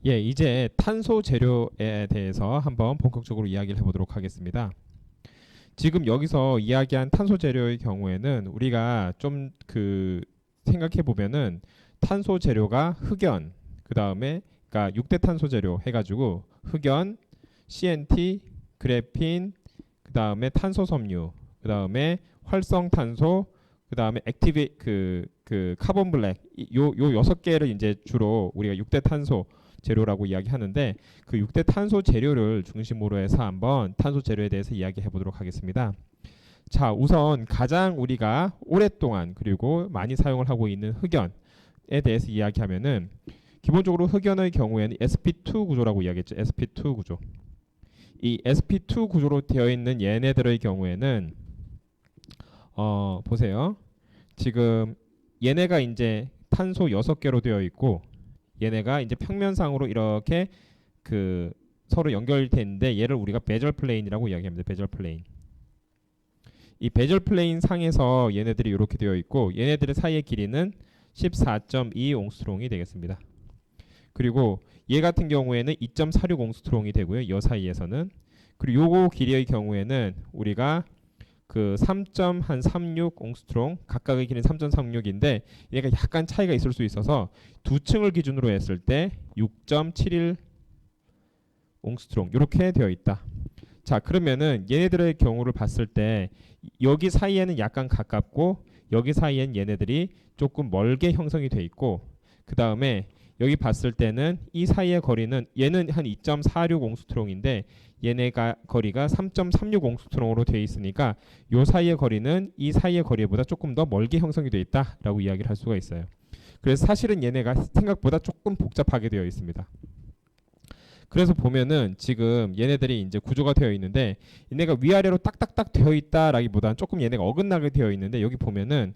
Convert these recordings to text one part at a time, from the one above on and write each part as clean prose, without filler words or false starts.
예, 이제 탄소 재료에 대해서 한번 본격적으로 이야기를 해보도록 하겠습니다. 지금 여기서 이야기한 탄소 재료의 경우에는 우리가 좀 생각해 보면은 탄소 재료가 흑연, 그 다음에 그러니까 6대 탄소 재료 해가지고 흑연, CNT, 그래핀, 그 다음에 탄소 섬유, 그 다음에 활성탄소, 그 다음에 액티브 카본 블랙 요 6개를 이제 주로 우리가 6대 탄소 재료라고 이야기하는데 그 6대 탄소 재료를 중심으로 해서 한번 탄소 재료에 대해서 이야기해 보도록 하겠습니다. 자, 우선 가장 우리가 오랫동안 그리고 많이 사용을 하고 있는 흑연에 대해서 이야기하면은 기본적으로 흑연의 경우에는 sp2 구조라고 이야기했죠. sp2 구조. 이 sp2 구조로 되어 있는 얘네들의 경우에는 보세요. 지금 얘네가 이제 탄소 6개로 되어 있고 얘네가 이제 평면상으로 이렇게 서로 연결되어 있는데 얘를 우리가 베젤 플레인이라고 이야기합니다. 베젤 플레인. 이 베젤 플레인 상에서 얘네들이 이렇게 되어 있고 얘네들의 사이의 길이는 14.2 옹스트롱이 되겠습니다. 그리고 얘 같은 경우에는 2.46 옹스트롱이 되고요. 이 사이에서는. 그리고 요거 길이의 경우에는 우리가 3.36 옹스트롱, 각각의 길이는 3.36인데 얘가 약간 차이가 있을 수 있어서 두 층을 기준으로 했을 때 6.71 옹스트롱 이렇게 되어 있다. 자, 그러면은 얘네들의 경우를 봤을 때 여기 사이에는 약간 가깝고 여기 사이엔 얘네들이 조금 멀게 형성이 돼 있고 그 다음에 여기 봤을 때는 이 사이의 거리는 얘는 한 2.46 옹스트롱인데 얘네가 거리가 3.36 옹스트롱으로 되어 있으니까 요 사이의 거리는 이 사이의 거리보다 조금 더 멀게 형성이 되어 있다라고 이야기를 할 수가 있어요. 그래서 사실은 얘네가 생각보다 조금 복잡하게 되어 있습니다. 그래서 보면은 지금 얘네들이 이제 구조가 되어 있는데 얘네가 위아래로 딱딱딱 되어 있다라기보다는 조금 얘네가 어긋나게 되어 있는데 여기 보면은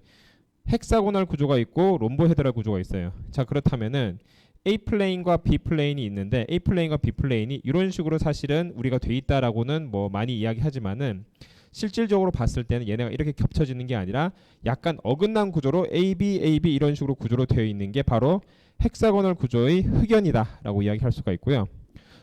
헥사고널 구조가 있고 롬보헤드랄 구조가 있어요. 자, 그렇다면은 A 플레인과 B 플레인이 있는데 A 플레인과 B 플레인이 이런 식으로 사실은 우리가 돼 있다라고는 뭐 많이 이야기하지만은 실질적으로 봤을 때는 얘네가 이렇게 겹쳐지는 게 아니라 약간 어긋난 구조로 AB, AB 이런 식으로 구조로 되어 있는 게 바로 헥사고널 구조의 흑연이다라고 이야기할 수가 있고요.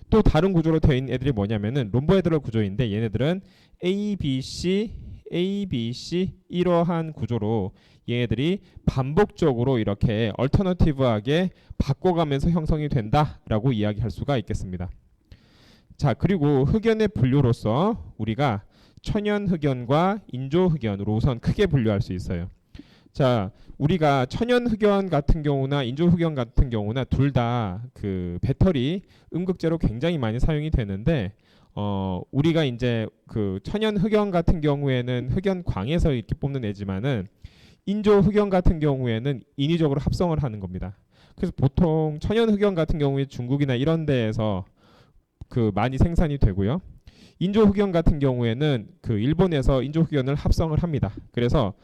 또 다른 구조로 되어 있는 애들이 뭐냐면은 롬보헤드럴 구조인데 얘네들은 ABC, ABC 이러한 구조로 얘네들이 반복적으로 이렇게 얼터너티브하게 바꿔가면서 형성이 된다라고 이야기할 수가 있겠습니다. 자, 그리고 흑연의 분류로서 우리가 천연 흑연과 인조 흑연으로 우선 크게 분류할 수 있어요. 자, 우리가 천연 흑연 같은 경우나 인조 흑연 같은 경우나 둘 다 배터리 음극재로 굉장히 많이 사용이 되는데 우리가 이제 천연 흑연 같은 경우에는 흑연광에서 이렇게 뽑는 애지만은 인조 흑연 같은 경우에는 인위적으로 합성을 하는 겁니다. 그래서 보통 천연 흑연 같은 경우에 중국이나 이런 데에서 많이 생산이 되고요. 인조 흑연 같은 경우에는 일본에서 인조 흑연을 합성을 합니다. 그래서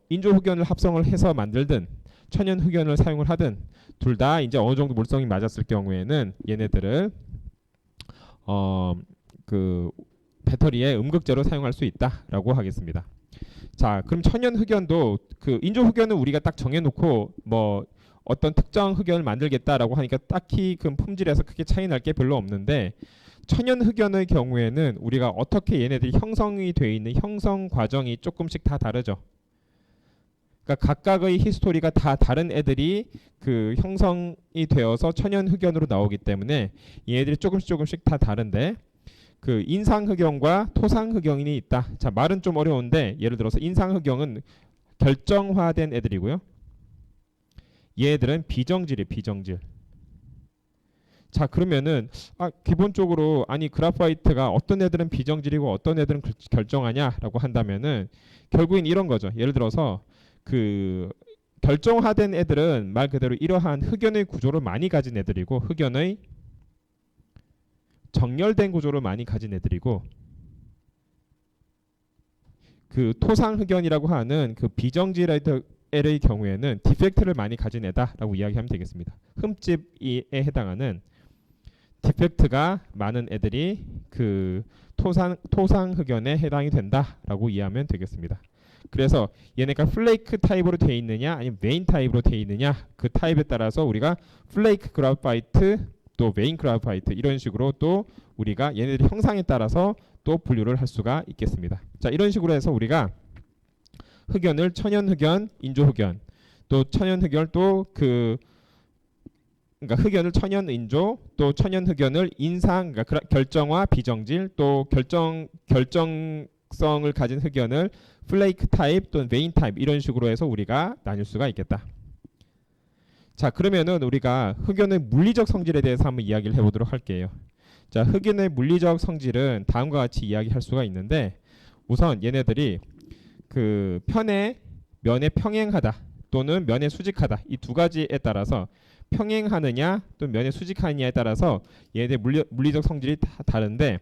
인조 흑연을 합성을 해서 만들든 천연 흑연을 사용을 하든 둘 다 이제 어느 정도 물성이 맞았을 경우에는 얘네들을 배터리의 음극재로 사용할 수 있다라고 하겠습니다. 자, 그럼 천연 흑연도 인조 흑연은 우리가 딱 정해놓고 뭐 어떤 특정 흑연을 만들겠다라고 하니까 딱히 품질에서 크게 차이 날 게 별로 없는데 천연 흑연의 경우에는 우리가 어떻게 얘네들이 형성이 되어 있는 형성 과정이 조금씩 다 다르죠. 그러니까 각각의 히스토리가 다 다른 애들이 형성이 되어서 천연 흑연으로 나오기 때문에 얘네들이 조금씩 다 다른데 인상 흑연과 토상 흑연이 있다. 자, 말은 좀 어려운데 예를 들어서 인상 흑연은 결정화된 애들이고요. 얘들은 비정질이에요. 비정질. 자, 그러면은 기본적으로 그래파이트가 어떤 애들은 비정질이고 어떤 애들은 결정하냐라고 한다면은 결국엔 이런 거죠. 예를 들어서 결정화된 애들은 말 그대로 이러한 흑연의 구조를 많이 가진 애들이고 흑연의 정렬된 구조를 많이 가진 애들이고 토상 흑연이라고 하는 비정질의 경우에는 디펙트를 많이 가진 애다라고 이야기하면 되겠습니다. 흠집에 해당하는 디펙트가 많은 애들이 토상 흑연에 해당이 된다라고 이해하면 되겠습니다. 그래서 얘네가 플레이크 타입으로 되어 있느냐 아니면 메인 타입으로 되어 있느냐 그 타입에 따라서 우리가 플레이크 그래파이트 또 메인 그래파이트 이런 식으로 또 우리가 얘네들의 형상에 따라서 또 분류를 할 수가 있겠습니다. 자, 이런 식으로 해서 우리가 흑연을 천연 흑연, 인조 흑연, 또 천연 흑연 또 그러니까 흑연을 천연 인조, 또 천연 흑연을 인상, 그러니까 결정화 비정질, 또 결정성을 가진 흑연을 플레이크 타입 또는 메인 타입 이런 식으로 해서 우리가 나눌 수가 있겠다. 자, 그러면은 우리가 흑연의 물리적 성질에 대해서 한번 이야기를 해보도록 할게요. 자, 흑연의 물리적 성질은 다음과 같이 이야기할 수가 있는데, 우선 얘네들이 그 면에 평행하다 또는 면에 수직하다 이 두 가지에 따라서 평행하느냐 또 면에 수직하느냐에 따라서 얘네들 물리적 성질이 다른데,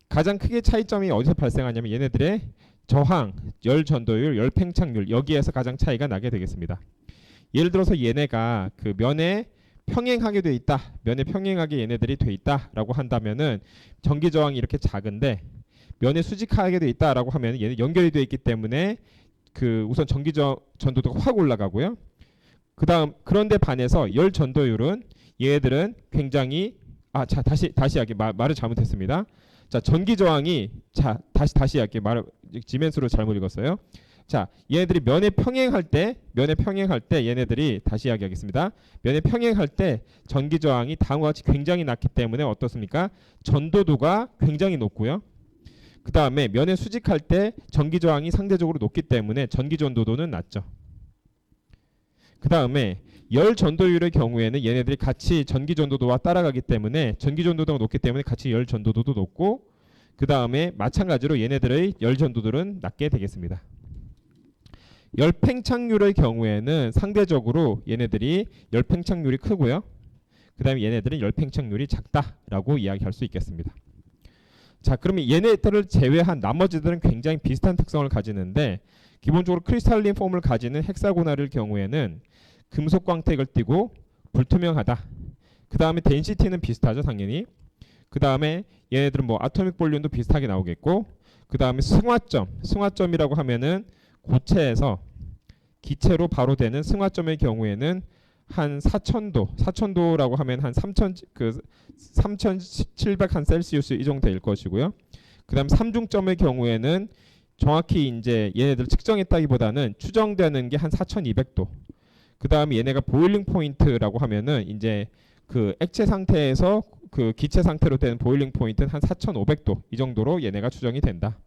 가장 크게 차이점이 어디서 발생하냐면 얘네들의 저항, 열 전도율, 열 팽창률 여기에서 가장 차이가 나게 되겠습니다. 예를 들어서 얘네가 그 면에 평행하게 돼 있다, 면에 평행하게 얘네들이 돼 있다라고 한다면은 전기 저항이 이렇게 작은데, 면에 수직하게 돼 있다라고 하면 얘는 연결이 돼 있기 때문에 그 우선 전기 전도도가 확 올라가고요. 그다음 그런데 반해서 열 전도율은 얘들은 굉장히 다시 할게 말을 잘못했습니다. 자, 전기 저항이 다시 할게 지멘스로 잘못 읽었어요. 자, 얘네들이 면에 평행할 때 얘네들이 다시 이야기하겠습니다. 면에 평행할 때 전기 저항이 다음과 같이 굉장히 낮기 때문에 어떻습니까? 전도도가 굉장히 높고요. 그 다음에 면에 수직할 때 전기 저항이 상대적으로 높기 때문에 전기 전도도는 낮죠. 그 다음에 열 전도율의 경우에는 얘네들이 같이 전기 전도도와 따라가기 때문에 전기 전도도가 높기 때문에 같이 열 전도도도 높고, 그 다음에 마찬가지로 얘네들의 열 전도들은 낮게 되겠습니다. 열 팽창률의 경우에는 상대적으로 얘네들이 열 팽창률이 크고요. 그 다음에 얘네들은 열 팽창률이 작다라고 이야기할 수 있겠습니다. 자, 그러면 얘네들을 제외한 나머지들은 굉장히 비슷한 특성을 가지는데, 기본적으로 크리스탈린 폼을 가지는 헥사고나를 경우에는 금속 광택을 띠고 불투명하다. 그 다음에 덴시티는 비슷하죠, 당연히. 그 다음에 얘네들은 뭐 아토믹 볼륨도 비슷하게 나오겠고, 그 다음에 승화점이라고 하면은 고체에서 기체로 바로 되는 승화점의 경우에는 한 4,000도라고 하면 한 3,700 한 셀시우스 이 정도 될 것이고요. 그다음 삼중점의 경우에는 정확히 이제 얘네들 측정했다기보다는 추정되는 게 한 4,200도. 그다음에 얘네가 보일링 포인트라고 하면은 이제 그 액체 상태에서 그 기체 상태로 되는 보일링 포인트는 한 4,500도 이 정도로 얘네가 추정이 된다.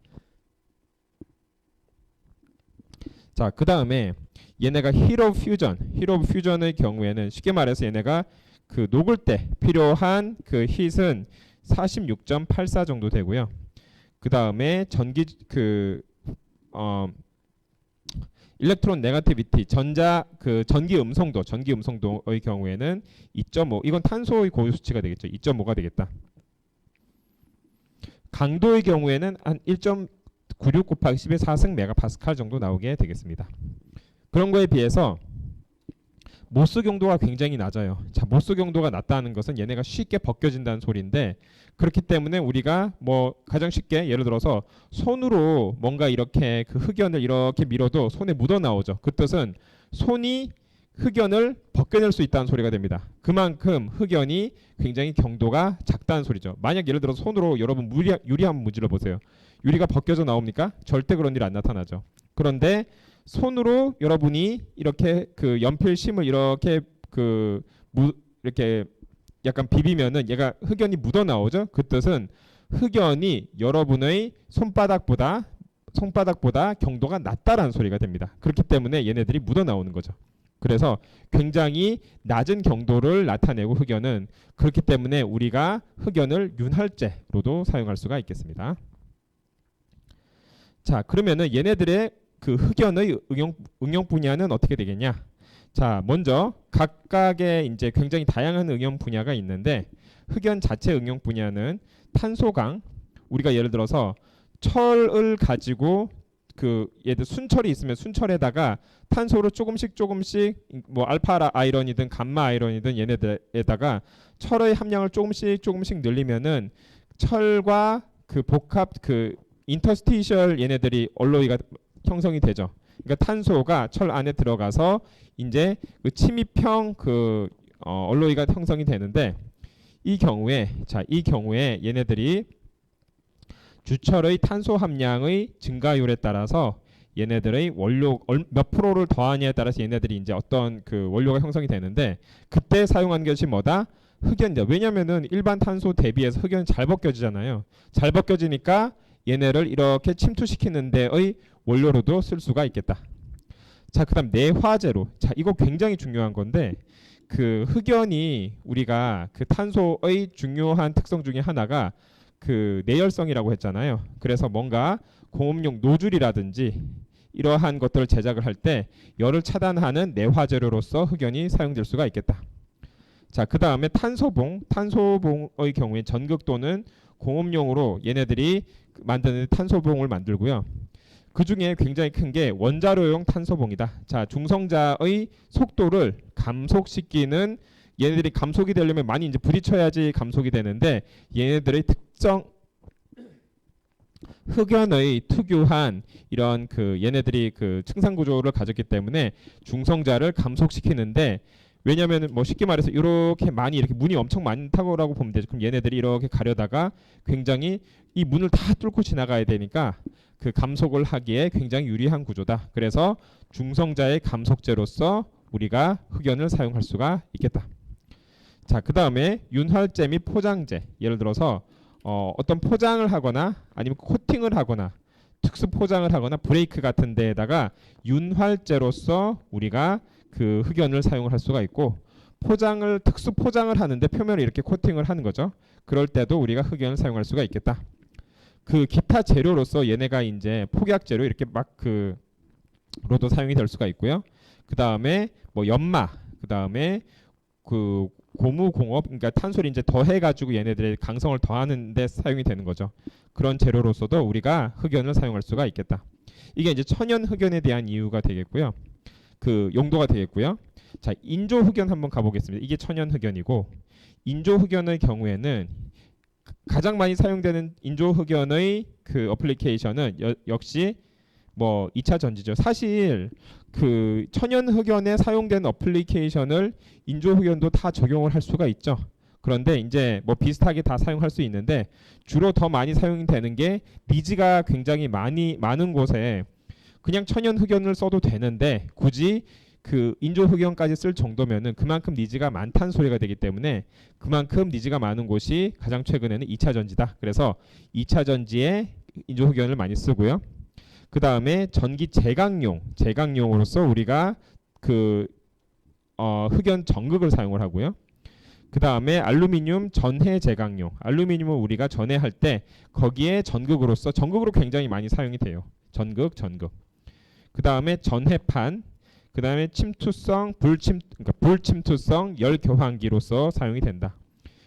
자, 그 다음에 얘네가 힐 오브 퓨전의 경우에는 쉽게 말해서 얘네가 그 녹을 때 필요한 그 힛은 46.84 정도 되고요. 그 다음에 전기 일렉트론 네거티비티 전기 음성도의 경우에는 2.5, 이건 탄소의 고유 수치가 되겠죠. 2.5가 되겠다. 강도의 경우에는 한 1.96 곱하기 10의 4승 메가파스칼 정도 나오게 되겠습니다. 그런 거에 비해서 모스 경도가 굉장히 낮아요. 자, 모스 경도가 낮다는 것은 얘네가 쉽게 벗겨진다는 소리인데, 그렇기 때문에 우리가 뭐 가장 쉽게 예를 들어서 손으로 뭔가 이렇게 그 흑연을 이렇게 밀어도 손에 묻어 나오죠. 그 뜻은 손이 흑연을 벗겨낼 수 있다는 소리가 됩니다. 그만큼 흑연이 굉장히 경도가 작다는 소리죠. 만약 예를 들어서 손으로 여러분 유리 한번 문질러 보세요. 유리가 벗겨져 나옵니까? 절대 그런 일 안 나타나죠. 그런데 손으로 여러분이 이렇게 그 연필심을 이렇게 이렇게 약간 비비면은 얘가 흑연이 묻어 나오죠. 그 뜻은 흑연이 여러분의 손바닥보다 경도가 낮다라는 소리가 됩니다. 그렇기 때문에 얘네들이 묻어 나오는 거죠. 그래서 굉장히 낮은 경도를 나타내고 흑연은, 그렇기 때문에 우리가 흑연을 윤활제로도 사용할 수가 있겠습니다. 자, 그러면은 얘네들의 그 흑연의 응용 분야는 어떻게 되겠냐? 자, 먼저 각각의 이제 굉장히 다양한 응용 분야가 있는데, 흑연 자체 응용 분야는 탄소강, 우리가 예를 들어서 철을 가지고 그 얘들 순철이 있으면 순철에다가 탄소를 조금씩 뭐 알파 아이런이든 감마 아이런이든 얘네들에다가 철의 함량을 조금씩 늘리면은 철과 그 복합 그 인터스티셜 얘네들이 얼로이가 형성이 되죠. 그러니까 탄소가 철 안에 들어가서 이제 그 침입형 얼로이가 형성이 되는데, 이 경우에 얘네들이 주철의 탄소 함량의 증가율에 따라서 얘네들의 원료 몇 프로를 더하냐에 따라서 얘네들이 이제 어떤 그 원료가 형성이 되는데, 그때 사용한 것이 뭐다? 흑연이다. 왜냐면은 일반 탄소 대비해서 흑연이 잘 벗겨지잖아요. 잘 벗겨지니까 얘네를 이렇게 침투시키는 데의 원료로도 쓸 수가 있겠다. 자, 그다음 내화재로. 자, 이거 굉장히 중요한 건데, 그 흑연이 우리가 그 탄소의 중요한 특성 중에 하나가 그 내열성이라고 했잖아요. 그래서 뭔가 공업용 노즐이라든지 이러한 것들을 제작을 할 때 열을 차단하는 내화재료로서 흑연이 사용될 수가 있겠다. 자, 그 다음에 탄소봉의 경우에 전극 또는 공업용으로 얘네들이 만드는 탄소봉을 만들고요. 그 중에 굉장히 큰 게 원자로용 탄소봉이다. 자, 중성자의 속도를 감속시키는, 얘네들이 감속이 되려면 많이 이제 부딪혀야지 감속이 되는데, 얘네들의 특정 흑연의 특유한 이런 그 얘네들이 그 층산 구조를 가졌기 때문에 중성자를 감속시키는데, 왜냐면은 뭐 쉽게 말해서 이렇게 많이 이렇게 문이 엄청 많다고라고 보면 되죠. 그럼 얘네들이 이렇게 가려다가 굉장히 이 문을 다 뚫고 지나가야 되니까 그 감속을 하기에 굉장히 유리한 구조다. 그래서 중성자의 감속제로서 우리가 흑연을 사용할 수가 있겠다. 자, 그 다음에 윤활제 및 포장재. 예를 들어서 어떤 포장을 하거나 아니면 코팅을 하거나 특수 포장을 하거나 브레이크 같은 데에다가 윤활제로서 우리가 그 흑연을 사용을 할 수가 있고, 특수 포장을 하는데 표면을 이렇게 코팅을 하는 거죠. 그럴 때도 우리가 흑연을 사용할 수가 있겠다. 그 기타 재료로서 얘네가 이제 폭약 재료 이렇게 막 로도 사용이 될 수가 있고요. 그 다음에 뭐 연마, 그 다음에 그 고무공업, 그러니까 탄소를 이제 더해가지고 얘네들의 강성을 더하는데 사용이 되는 거죠. 그런 재료로서도 우리가 흑연을 사용할 수가 있겠다. 이게 이제 천연 흑연에 대한 이유가 되겠고요. 그 용도가 되겠고요. 자, 인조 흑연 한번 가보겠습니다. 이게 천연 흑연이고, 인조 흑연의 경우에는 가장 많이 사용되는 인조 흑연의 그 어플리케이션은 역시 뭐 2차 전지죠. 사실 그 천연 흑연에 사용된 어플리케이션을 인조 흑연도 다 적용을 할 수가 있죠. 그런데 이제 뭐 비슷하게 다 사용할 수 있는데, 주로 더 많이 사용되는 게 니즈가 굉장히 많은 곳에 그냥 천연 흑연을 써도 되는데, 굳이 그 인조 흑연까지 쓸 정도면은 그만큼 니즈가 많다는 소리가 되기 때문에, 그만큼 니즈가 많은 곳이 가장 최근에는 2차 전지다. 그래서 2차 전지에 인조 흑연을 많이 쓰고요. 그 다음에 전기 제강용으로서 우리가 그 흑연 전극을 사용을 하고요. 그 다음에 알루미늄 전해 제강용, 알루미늄을 우리가 전해할 때 거기에 전극으로 굉장히 많이 사용이 돼요. 전극. 그 다음에 전해판, 그 다음에 그러니까 불침투성 열 교환기로서 사용이 된다.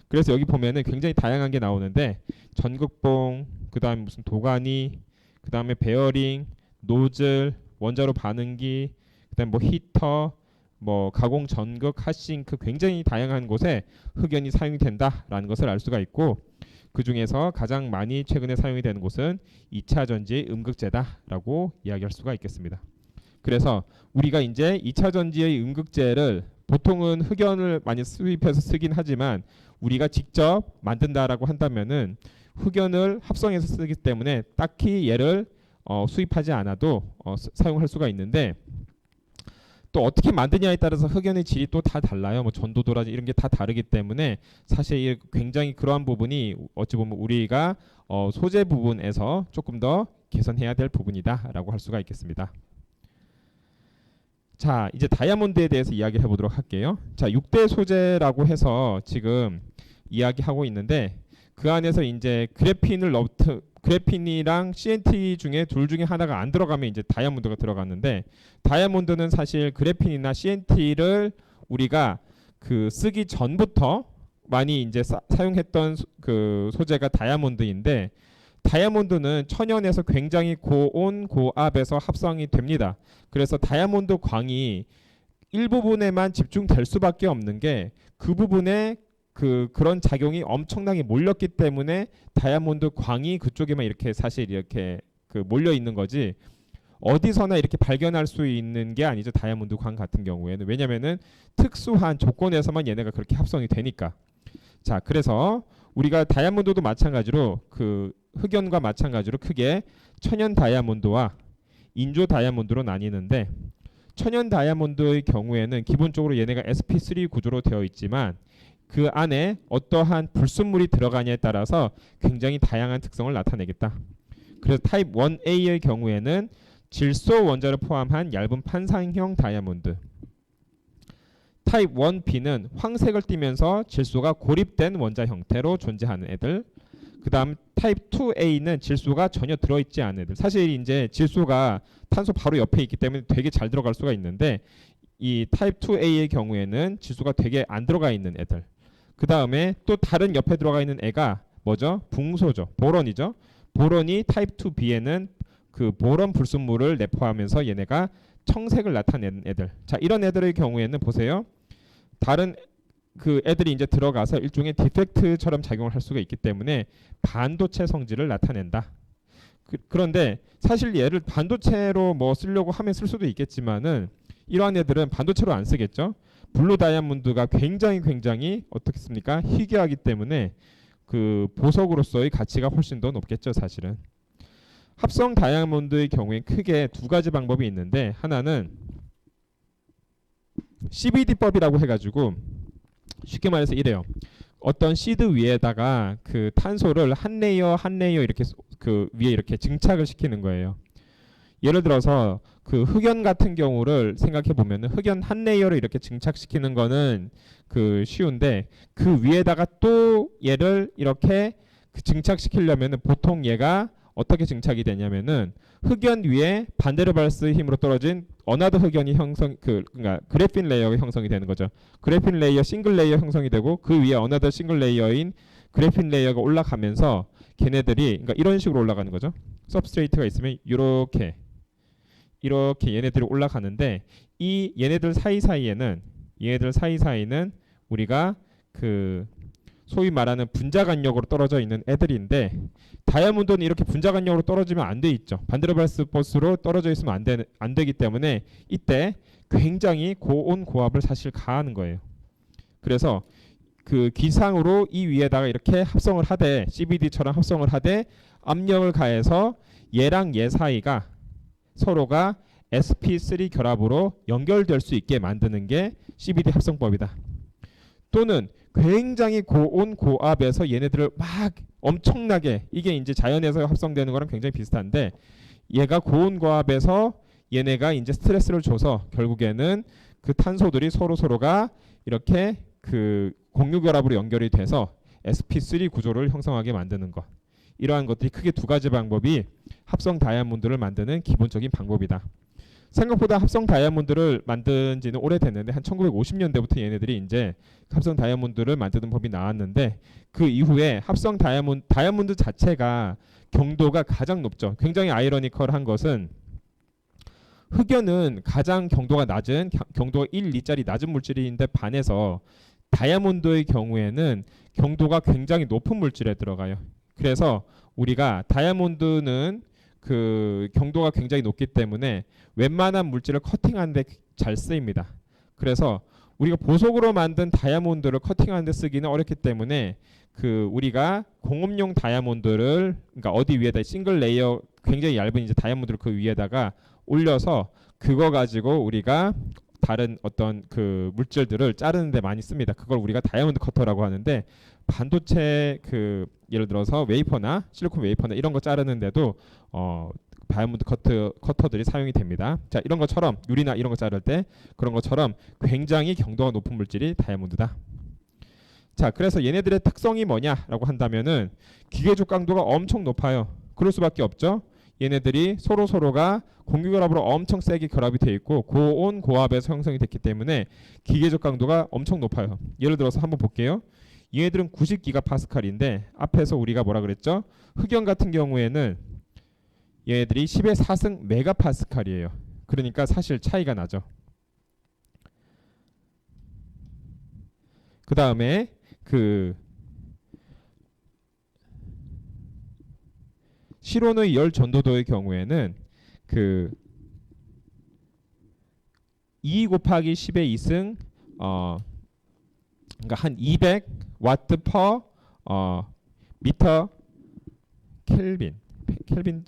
그래서 여기 보면은 굉장히 다양한 게 나오는데, 전극봉, 그 다음에 무슨 도가니, 그 다음에 베어링, 노즐, 원자로 반응기, 그 다음에 뭐 히터, 뭐 가공 전극, 핫싱크, 굉장히 다양한 곳에 흑연이 사용이 된다라는 것을 알 수가 있고, 그 중에서 가장 많이 최근에 사용이 되는 곳은 2차 전지의 음극재다라고 이야기할 수가 있겠습니다. 그래서 우리가 이제 2차 전지의 음극재를 보통은 흑연을 많이 수입해서 쓰긴 하지만, 우리가 직접 만든다라고 한다면은 흑연을 합성해서 쓰기 때문에 딱히 얘를 수입하지 않아도 사용할 수가 있는데, 또 어떻게 만드냐에 따라서 흑연의 질이 또 다 달라요. 뭐 전도도라지 이런 게 다 다르기 때문에 사실 굉장히 그러한 부분이 어찌 보면 우리가 소재 부분에서 조금 더 개선해야 될 부분이다라고 할 수가 있겠습니다. 자, 이제 다이아몬드에 대해서 이야기를 해보도록 할게요. 자, 6대 소재라고 해서 지금 이야기하고 있는데, 그 안에서 이제 그래핀이랑 CNT 중에 둘 중에 하나가 안 들어가면 이제 다이아몬드가 들어갔는데, 다이아몬드는 사실 그래핀이나 CNT를 우리가 그 쓰기 전부터 많이 이제 사용했던 그 소재가 다이아몬드인데, 다이아몬드는 천연에서 굉장히 고온 고압에서 합성이 됩니다. 그래서 다이아몬드 광이 일부분에만 집중될 수밖에 없는 게, 그 부분에 그런 작용이 엄청나게 몰렸기 때문에 다이아몬드 광이 그쪽에만 이렇게 사실 이렇게 몰려 있는 거지, 어디서나 이렇게 발견할 수 있는 게 아니죠. 다이아몬드 광 같은 경우에는. 왜냐면은 특수한 조건에서만 얘네가 그렇게 합성이 되니까. 자, 그래서 우리가 다이아몬드도 마찬가지로 그 흑연과 마찬가지로 크게 천연 다이아몬드와 인조 다이아몬드로 나뉘는데, 천연 다이아몬드의 경우에는 기본적으로 얘네가 sp3 구조로 되어 있지만 그 안에 어떠한 불순물이 들어가냐에 따라서 굉장히 다양한 특성을 나타내겠다. 그래서 타입 1A의 경우에는 질소 원자를 포함한 얇은 판상형 다이아몬드, 타입 1B는 황색을 띠면서 질소가 고립된 원자 형태로 존재하는 애들, 그 다음 타입 2A는 질소가 전혀 들어있지 않은 애들. 사실 이제 질소가 탄소 바로 옆에 있기 때문에 되게 잘 들어갈 수가 있는데, 이 타입 2A의 경우에는 질소가 되게 안 들어가 있는 애들. 그 다음에 또 다른 옆에 들어가 있는 애가 뭐죠? 붕소죠. 보론이죠. 보론이 타입 2B에는 그 보론 불순물을 내포하면서 얘네가 청색을 나타내는 애들. 자, 이런 애들의 경우에는 보세요. 다른 그 애들이 이제 들어가서 일종의 디펙트처럼 작용을 할 수가 있기 때문에 반도체 성질을 나타낸다. 그런데 사실 얘를 반도체로 뭐 쓰려고 하면 쓸 수도 있겠지만은 이러한 애들은 반도체로 안 쓰겠죠. 블루 다이아몬드가 굉장히 어떻겠습니까? 희귀하기 때문에 그 보석으로서의 가치가 훨씬 더 높겠죠, 사실은. 합성 다이아몬드의 경우엔 크게 두 가지 방법이 있는데, 하나는 CVD법이라고 해가지고 쉽게 말해서 이래요. 어떤 시드 위에다가 그 탄소를 한 레이어 이렇게 그 위에 이렇게 증착을 시키는 거예요. 예를 들어서 그 흑연 같은 경우를 생각해 보면은 흑연 한 레이어를 이렇게 증착시키는 거는 그 쉬운데, 그 위에다가 또 얘를 이렇게 그 증착시키려면은 보통 얘가 어떻게 증착이 되냐면은 흑연 위에 반데르발스 힘으로 떨어진 어나더 흑연이 그러니까 그래핀 레이어가 형성이 되는 거죠. 그래핀 레이어 싱글 레이어 형성이 되고 그 위에 어나더 싱글 레이어인 그래핀 레이어가 올라가면서 걔네들이 그러니까 이런 식으로 올라가는 거죠. 서브스트레이트가 있으면 이렇게 얘네들이 올라가는데, 이 얘네들 사이사이에는 우리가 그 소위 말하는 분자간력으로 떨어져 있는 애들인데, 다이아몬드는 이렇게 분자간력으로 떨어지면 안 돼 있죠. 반데르발스 포스로 떨어져 있으면 안 되기 때문에 이때 굉장히 고온 고압을 사실 가하는 거예요. 그래서 그 기상으로 이 위에다가 이렇게 합성을 하되, CVD처럼 합성을 하되 압력을 가해서 얘랑 얘 사이가 서로가 sp3 결합으로 연결될 수 있게 만드는 게 CVD 합성법이다. 또는 굉장히 고온 고압에서 얘네들을 막 엄청나게, 이게 이제 자연에서 합성되는 거랑 굉장히 비슷한데, 얘가 고온 고압에서 얘네가 이제 스트레스를 줘서 결국에는 그 탄소들이 서로가 이렇게 그 공유 결합으로 연결이 돼서 sp3 구조를 형성하게 만드는 것. 이러한 것들이 크게 두 가지 방법이 합성 다이아몬드를 만드는 기본적인 방법이다. 생각보다 합성 다이아몬드를 만든 지는 오래됐는데, 한 1950년대부터 얘네들이 이제 합성 다이아몬드를 만드는 법이 나왔는데, 그 이후에 합성 다이아몬드 자체가 경도가 가장 높죠. 굉장히 아이러니컬한 것은 흑연은 가장 경도가 낮은 경도가 1, 2짜리 낮은 물질인데 반해서 다이아몬드의 경우에는 경도가 굉장히 높은 물질에 들어가요. 그래서 우리가 다이아몬드는 그 경도가 굉장히 높기 때문에 웬만한 물질을 커팅하는 데 잘 쓰입니다. 그래서 우리가 보석으로 만든 다이아몬드를 커팅하는 데 쓰기는 어렵기 때문에 그 우리가 공업용 다이아몬드를, 그러니까 어디 위에다 싱글 레이어 굉장히 얇은 이제 다이아몬드를 그 위에다가 올려서 그거 가지고 우리가 다른 어떤 그 물질들을 자르는 데 많이 씁니다. 그걸 우리가 다이아몬드 커터라고 하는데, 반도체 그 예를 들어서 웨이퍼나 실리콘 웨이퍼나 이런 거 자르는데도 다이아몬드 커터들이 사용이 됩니다. 자, 이런 것처럼 유리나 이런 거 자를 때 그런 것처럼 굉장히 경도가 높은 물질이 다이아몬드다. 자, 그래서 얘네들의 특성이 뭐냐라고 한다면은 기계적 강도가 엄청 높아요. 그럴 수밖에 없죠. 얘네들이 서로가 공유결합으로 엄청 세게 결합이 되어 있고 고온 고압에서 형성이 됐기 때문에 기계적 강도가 엄청 높아요. 예를 들어서 한번 볼게요. 얘네들은 90기가파스칼인데 앞에서 우리가 뭐라 그랬죠? 흑연 같은 경우에는 얘네들이 10의 4승 메가파스칼이에요. 그러니까 사실 차이가 나죠. 그 다음에 그 실온의 열 전도도의 경우에는 그 2 곱하기 10의 2승 그러니까 한 200 와트 퍼 미터 켈빈. 켈빈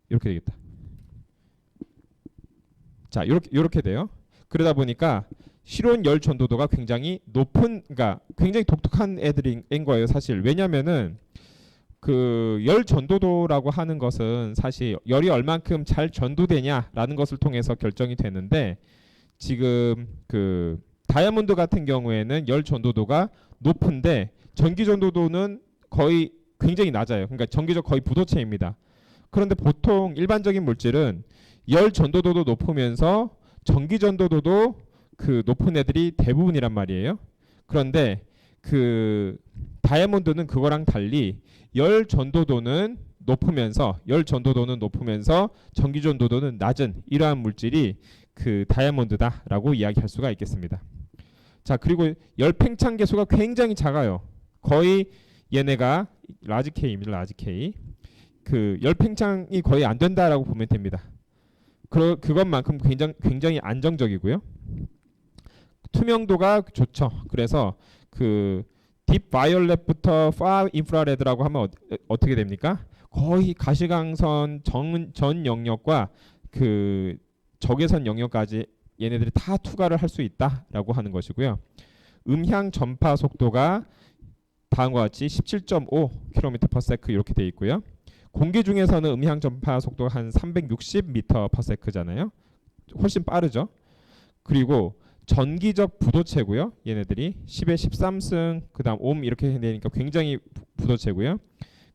이렇게 되겠다. 자, 이렇게 돼요. 그러다 보니까 실온 열 전도도가 굉장히 높은, 그러니까 굉장히 독특한 애들인 거예요, 사실. 왜냐면은 그 열 전도도라고 하는 것은 사실 열이 얼만큼 잘 전도되냐라는 것을 통해서 결정이 되는데, 지금 그 다이아몬드 같은 경우에는 열 전도도가 높은데 전기 전도도는 거의 굉장히 낮아요. 그러니까 전기적 거의 부도체입니다. 그런데 보통 일반적인 물질은 열 전도도도 높으면서 전기 전도도도 그 높은 애들이 대부분이란 말이에요. 그런데 그 다이아몬드는 그거랑 달리 열 전도도는 높으면서 전기 전도도는 낮은 이러한 물질이 그 다이아몬드다라고 이야기할 수가 있겠습니다. 자, 그리고 열 팽창 계수가 굉장히 작아요. 거의 얘네가 라지 K입니다. 라지 K. 그 열 팽창이 거의 안 된다라고 보면 됩니다. 그것만큼 굉장히 안정적이고요. 투명도가 좋죠. 그래서 그 딥 바이올렛부터 파 인프라레드라고 하면 어떻게 됩니까? 거의 가시광선 전 영역과 그 적외선 영역까지 얘네들이 다 투과를 할 수 있다라고 하는 것이고요. 음향 전파 속도가 다음과 같이 17.5 km/s 이렇게 돼 있고요. 공기 중에서는 음향 전파 속도가 한 360 m/s잖아요. 훨씬 빠르죠. 그리고 전기적 부도체고요. 얘네들이 10의 13승 그다음 옴 이렇게 되니까 굉장히 부도체고요.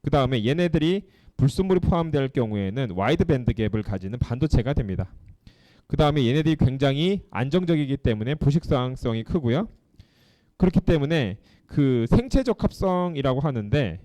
그다음에 얘네들이 불순물이 포함될 경우에는 와이드 밴드 갭을 가지는 반도체가 됩니다. 그다음에 얘네들이 굉장히 안정적이기 때문에 부식 저항성이 크고요. 그렇기 때문에 그 생체적 합성이라고 하는데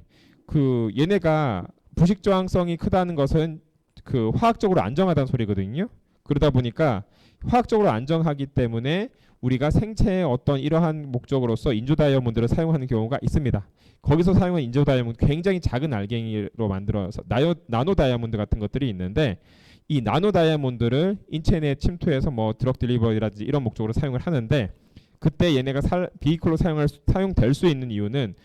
그 얘네가 부식 저항성이 크다는 것은 그 화학적으로 안정하다는 소리거든요. 그러다 보니까 화학적으로 안정하기 때문에 우리가 생체의 어떤 이러한 목적으로서 인조 다이아몬드를 사용하는 경우가 있습니다. 거기서 사용한 인조 다이아몬드 굉장히 작은 알갱이로 만들어서 나노 다이아몬드 같은 것들이 있는데 이 나노 다이아몬드를 인체 내에 침투해서 뭐 드럭 딜리버리라든지 이런 목적으로 사용을 하는데 그때 얘네가 비이클로 사용될 수 있는 이유는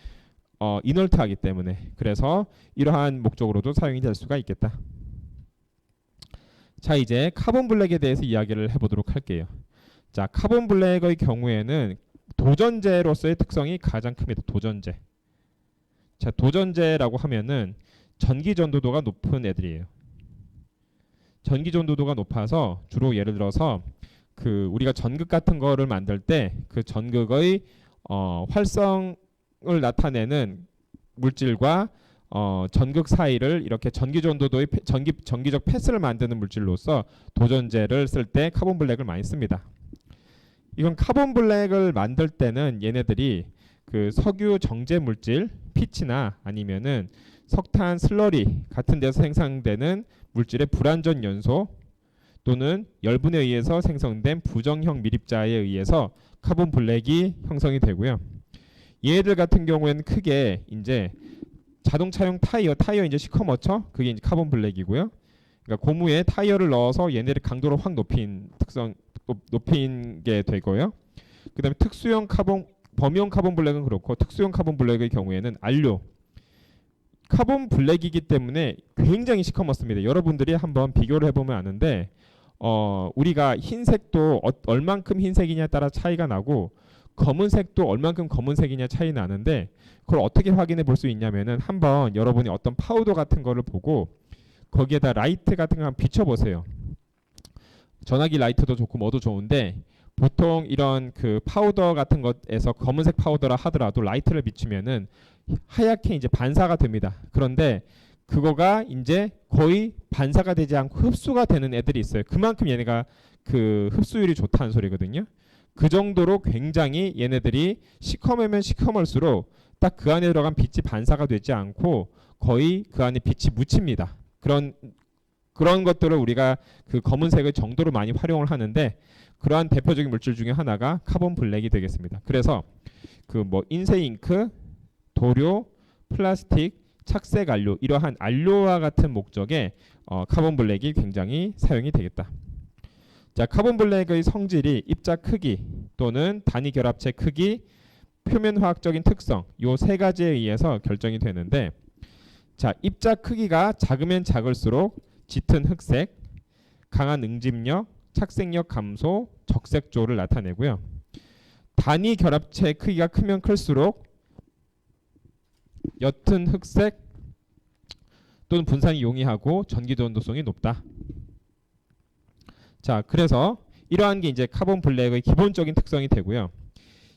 이널트하기 때문에 그래서 이러한 목적으로도 사용이 될 수가 있겠다. 자, 이제 카본 블랙에 대해서 이야기를 해보도록 할게요. 자, 카본 블랙의 경우에는 도전제로서의 특성이 가장 큽니다. 도전제. 자, 도전제라고 하면은 전기 전도도가 높은 애들이에요. 전기 전도도가 높아서 주로 예를 들어서 그 우리가 전극 같은 거를 만들 때 그 전극의 활성을 나타내는 물질과 전극 사이를 이렇게 전기 전도도의 전기적 패스를 만드는 물질로서 도전제를 쓸 때 카본 블랙을 많이 씁니다. 이건 카본 블랙을 만들 때는 얘네들이 그 석유 정제 물질 피치나 아니면은 석탄 슬러리 같은 데서 생성되는 물질의 불완전 연소 또는 열분에 의해서 생성된 부정형 미립자에 의해서 카본 블랙이 형성이 되고요. 얘들 같은 경우에는 크게 이제 자동차용 타이어 이제 시커멓죠? 그게 이제 카본 블랙이고요. 그러니까 고무에 타이어를 넣어서 얘네를 강도를 확 높인 게 되고요. 그다음에 범위형 카본 블랙은 그렇고 특수형 카본 블랙의 경우에는 안료 카본 블랙이기 때문에 굉장히 시커멓습니다. 여러분들이 한번 비교를 해보면 아는데 우리가 흰색도 얼만큼 흰색이냐에 따라 차이가 나고 검은색도 얼만큼 검은색이냐 차이 나는데 그걸 어떻게 확인해 볼 수 있냐면은 한번 여러분이 어떤 파우더 같은 거를 보고 거기에다 라이트 같은 거 한번 비춰보세요. 전화기 라이트도 좋고 뭐도 좋은데 보통 이런 그 파우더 같은 것에서 검은색 파우더라 하더라도 라이트를 비추면은 하얗게 이제 반사가 됩니다. 그런데 그거가 이제 거의 반사가 되지 않고 흡수가 되는 애들이 있어요. 그만큼 얘네가 그 흡수율이 좋다는 소리거든요. 그 정도로 굉장히 얘네들이 시커매면 시커멀수록 딱 그 안에 들어간 빛이 반사가 되지 않고 거의 그 안에 빛이 묻힙니다. 그런 것들을 우리가 그 검은색의 정도로 많이 활용을 하는데 그러한 대표적인 물질 중에 하나가 카본 블랙이 되겠습니다. 그래서 그 뭐 인쇄 잉크, 도료, 플라스틱, 착색 안료 이러한 안료와 같은 목적에 카본 블랙이 굉장히 사용이 되겠다. 자, 카본 블랙의 성질이 입자 크기 또는 단위 결합체 크기, 표면 화학적인 특성 요 세 가지에 의해서 결정이 되는데, 자, 입자 크기가 작으면 작을수록 짙은 흑색, 강한 응집력, 착색력 감소, 적색조를 나타내고요. 단위 결합체 크기가 크면 클수록 옅은 흑색 또는 분산이 용이하고 전기 전도성이 높다. 자, 그래서 이러한 게 이제 카본 블랙의 기본적인 특성이 되고요.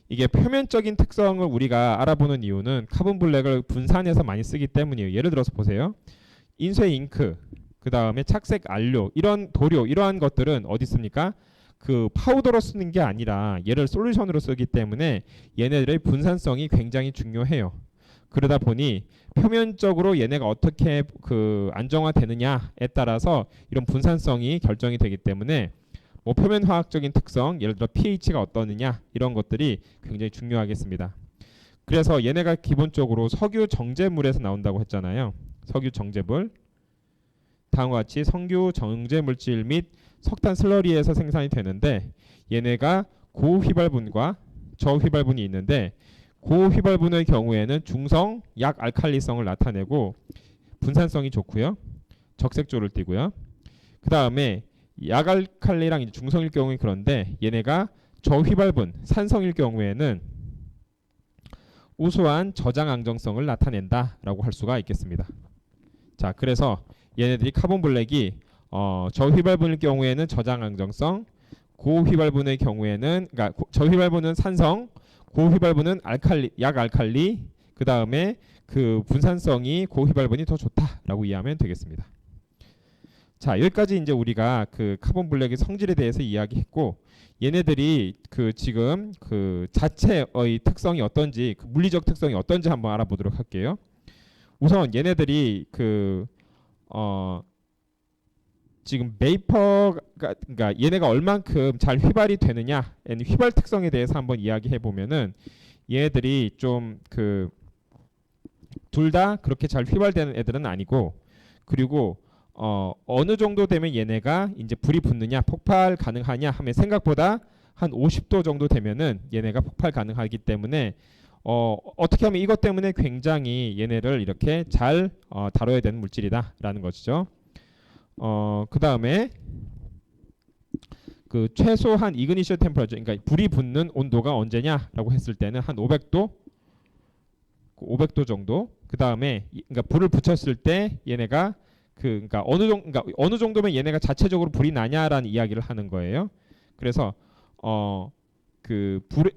이게 표면적인 특성을 우리가 알아보는 이유는 카본 블랙을 분산해서 많이 쓰기 때문이에요. 예를 들어서 보세요. 인쇄 잉크, 그 다음에 착색 안료, 이런 도료, 이러한 것들은 어디 씁니까? 그 파우더로 쓰는 게 아니라 얘를 솔루션으로 쓰기 때문에 얘네들의 분산성이 굉장히 중요해요. 그러다 보니 표면적으로 얘네가 어떻게 그 안정화되느냐에 따라서 이런 분산성이 결정이 되기 때문에 뭐 표면 화학적인 특성, 예를 들어 pH가 어떠느냐 이런 것들이 굉장히 중요하겠습니다. 그래서 얘네가 기본적으로 석유 정제물에서 나온다고 했잖아요. 석유 정제물, 다음과 같이 석유 정제 물질 및 석탄 슬러리에서 생산이 되는데, 얘네가 고휘발분과 저휘발분이 있는데, 고휘발분의 경우에는 중성 약 알칼리성을 나타내고 분산성이 좋고요. 적색조를 띠고요. 그 다음에 약알칼리랑 이제 중성일 경우에 그런데, 얘네가 저휘발분 산성일 경우에는 우수한 저장 안정성을 나타낸다라고 할 수가 있겠습니다. 자, 그래서 얘네들이 카본 블랙이 저휘발분일 경우에는 저장 안정성, 고휘발분의 경우에는, 그러니까 저휘발분은 산성, 고휘발분은 알칼리, 약 알칼리, 그 다음에 그 분산성이 고휘발분이 더 좋다라고 이해하면 되겠습니다. 자, 여기까지 이제 우리가 그 카본 블랙의 성질에 대해서 이야기했고, 얘네들이 그 지금 그 자체의 특성이 어떤지, 그 물리적 특성이 어떤지 한번 알아보도록 할게요. 우선 얘네들이 그 지금 베이퍼가, 그러니까 얘네가 얼만큼 잘 휘발이 되느냐, 휘발 특성에 대해서 한번 이야기해 보면은, 얘네들이 좀 그 둘 다 그렇게 잘 휘발되는 애들은 아니고, 그리고 어느 정도 되면 얘네가 이제 불이 붙느냐, 폭발 가능하냐 하면 생각보다 한 50도 정도 되면은 얘네가 폭발 가능하기 때문에 어떻게 하면 이것 때문에 굉장히 얘네를 이렇게 잘 다뤄야 되는 물질이다라는 것이죠. 그 다음에 그 최소한 이그니션 템퍼러처, 그러니까 불이 붙는 온도가 언제냐라고 했을 때는 한 500도 정도. 그 다음에 그러니까 불을 붙였을 때 얘네가 그러니까 어느 정도면 얘네가 자체적으로 불이 나냐라는 이야기를 하는 거예요. 그래서 그 불,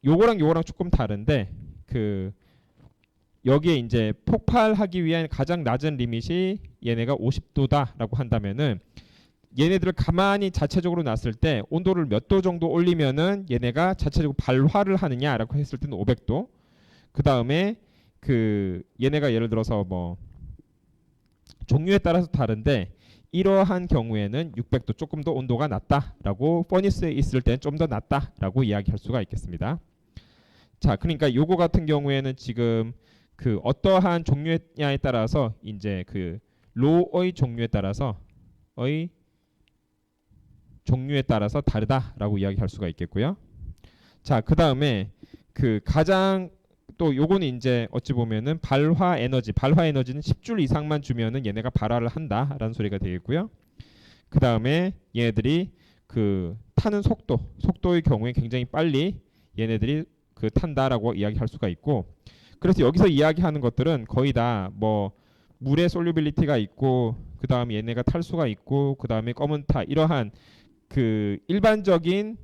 요거랑 조금 다른데, 그 여기에 이제 폭발하기 위한 가장 낮은 리밋이 얘네가 50도다라고 한다면은, 얘네들을 가만히 자체적으로 놨을 때 온도를 몇 도 정도 올리면은 얘네가 자체적으로 발화를 하느냐라고 했을 때는 500도. 그 다음에 그 얘네가 예를 들어서 뭐 종류에 따라서 다른데, 이러한 경우에는 600도, 조금 더 온도가 낮다라고, 퍼니스에 있을 때는 좀 더 낮다라고 이야기할 수가 있겠습니다. 자, 그러니까 요거 같은 경우에는 지금 그 어떠한 종류냐에 따라서 이제 그 로의 종류에 따라서 다르다라고 이야기할 수가 있겠고요. 자, 그 다음에 그 가장 또 요거는 이제 어찌 보면은 발화 에너지는 10줄 이상만 주면은 얘네가 발화를 한다라는 소리가 되겠고요. 그 다음에 얘네들이 그 타는 속도의 경우에 굉장히 빨리 얘네들이 그 탄다라고 이야기할 수가 있고, 그래서 여기서 이야기하는 것들은 거의 다 뭐 물의 솔루빌리티가 있고, 그 다음에 얘네가 탈 수가 있고, 그 다음에 검은 타, 이러한 그 일반적인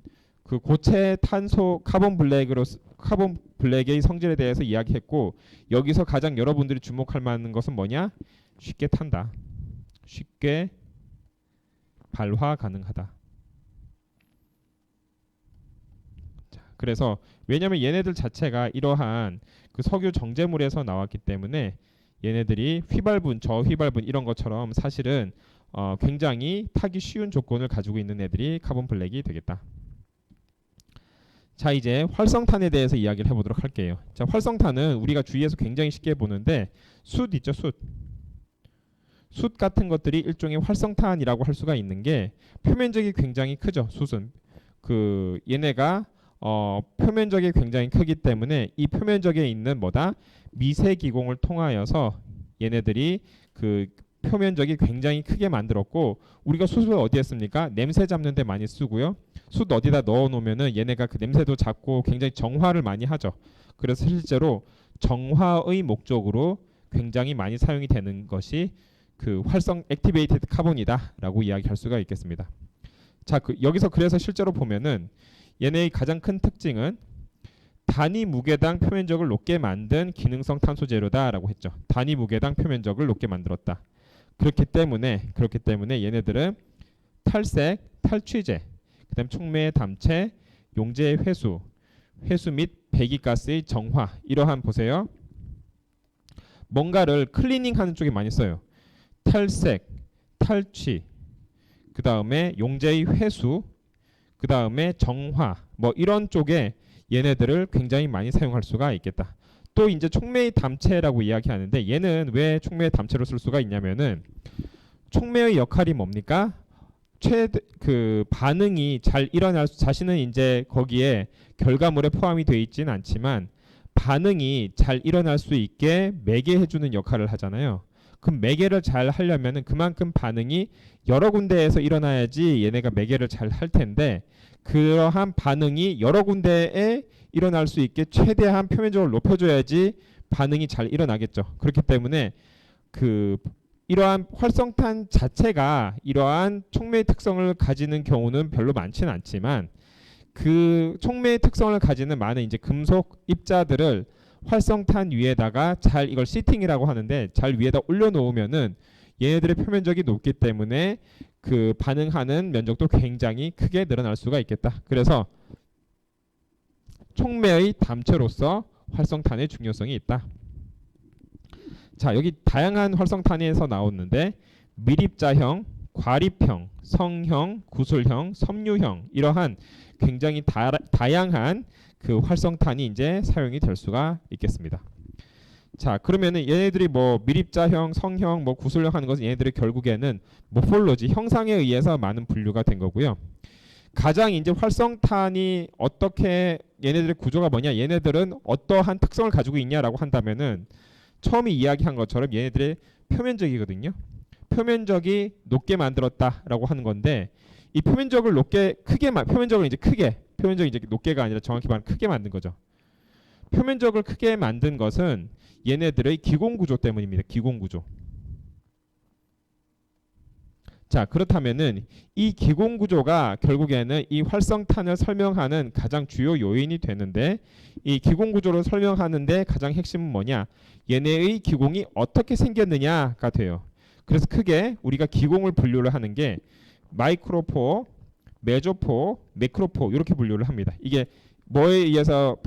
그 고체 탄소 카본 블랙의 성질에 대해서 이야기했고, 여기서 가장 여러분들이 주목할 만한 것은 뭐냐? 쉽게 탄다, 쉽게 발화 가능하다. 자, 그래서 왜냐하면 얘네들 자체가 이러한 그 석유 정제물에서 나왔기 때문에 얘네들이 휘발분, 저휘발분 이런 것처럼 사실은 굉장히 타기 쉬운 조건을 가지고 있는 애들이 카본 블랙이 되겠다. 자, 이제 활성탄에 대해서 이야기를 해보도록 할게요. 자, 활성탄은 우리가 주위에서 굉장히 쉽게 보는데, 숯 있죠, 숯. 숯 같은 것들이 일종의 활성탄이라고 할 수가 있는 게 표면적이 굉장히 크죠. 숯은 얘네가 표면적이 굉장히 크기 때문에 이 표면적에 있는 뭐다 미세 기공을 통하여서 얘네들이 그 표면적이 굉장히 크게 만들었고 우리가 숯을 어디 했습니까? 냄새 잡는 데 많이 쓰고요. 숯 어디다 넣어 놓으면은 얘네가 그 냄새도 잡고 굉장히 정화를 많이 하죠. 그래서 실제로 정화의 목적으로 굉장히 많이 사용이 되는 것이 그 활성 액티베이티드 카본이다라고 이야기할 수가 있겠습니다. 자, 여기서 그래서 실제로 보면은 얘네의 가장 큰 특징은 단위 무게당 표면적을 높게 만든 기능성 탄소 재료다라고 했죠. 단위 무게당 표면적을 높게 만들었다. 그렇기 때문에 얘네들은 탈색, 탈취제, 그다음 촉매 담체, 용재 회수 및 배기가스의 정화 이러한 보세요. 뭔가를 클리닝하는 쪽에 많이 써요. 탈색, 탈취, 그 다음에 용재의 회수, 그 다음에 정화 뭐 이런 쪽에 얘네들을 굉장히 많이 사용할 수가 있겠다. 또 이제 촉매의 담체라고 이야기하는데 얘는 왜 촉매의 담체로 쓸 수가 있냐면은 촉매의 역할이 뭡니까? 반응이 잘 일어날 자신은 이제 거기에 결과물에 포함이 되어 있지는 않지만 반응이 잘 일어날 수 있게 매개해주는 역할을 하잖아요. 그럼 매개를 잘 하려면은 그만큼 반응이 여러 군데에서 일어나야지 얘네가 매개를 잘 할 텐데 그러한 반응이 여러 군데에 일어날 수 있게 최대한 표면적을 높여줘야지 반응이 잘 일어나겠죠. 그렇기 때문에 이러한 활성탄 자체가 이러한 촉매의 특성을 가지는 경우는 별로 많지는 않지만 그 촉매의 특성을 가지는 많은 이제 금속 입자들을 활성탄 위에다가 잘 이걸 시팅이라고 하는데 잘 위에다 올려놓으면은 얘네들의 표면적이 높기 때문에 그 반응하는 면적도 굉장히 크게 늘어날 수가 있겠다. 그래서 촉매의 담체로서 활성탄의 중요성이 있다. 자, 여기 다양한 활성탄에서 나오는데 밀입자형, 과립형, 성형, 구슬형, 섬유형 이러한 굉장히 다양한 그 활성탄이 이제 사용이 될 수가 있겠습니다. 자, 그러면은 얘네들이 뭐 밀입자형, 성형, 뭐 구슬형 하는 것은 얘네들이 결국에는 모폴로지 형상에 의해서 많은 분류가 된 거고요. 가장 이제 활성탄이 어떻게 얘네들의 구조가 뭐냐? 얘네들은 어떠한 특성을 가지고 있냐라고 한다면은 처음에 이야기한 것처럼 얘네들의 표면적이거든요. 표면적이 높게 만들었다라고 하는 건데 이 표면적을 표면적을 이제 높게가 아니라 정확히 말하면 크게 만든 거죠. 표면적을 크게 만든 것은 얘네들의 기공 구조 때문입니다. 기공 구조. 자, 그렇다면은 이 기공 구조가 결국에는 이 활성탄을 설명하는 가장 주요 요인이 되는데 이 기공 구조를 설명하는데 가장 핵심은 뭐냐? 얘네의 기공이 어떻게 생겼느냐가 돼요. 그래서 크게 우리가 기공을 분류를 하는 게 마이크로포, 메조포, 매크로포 이렇게 분류를 합니다. 이게 뭐에 의해서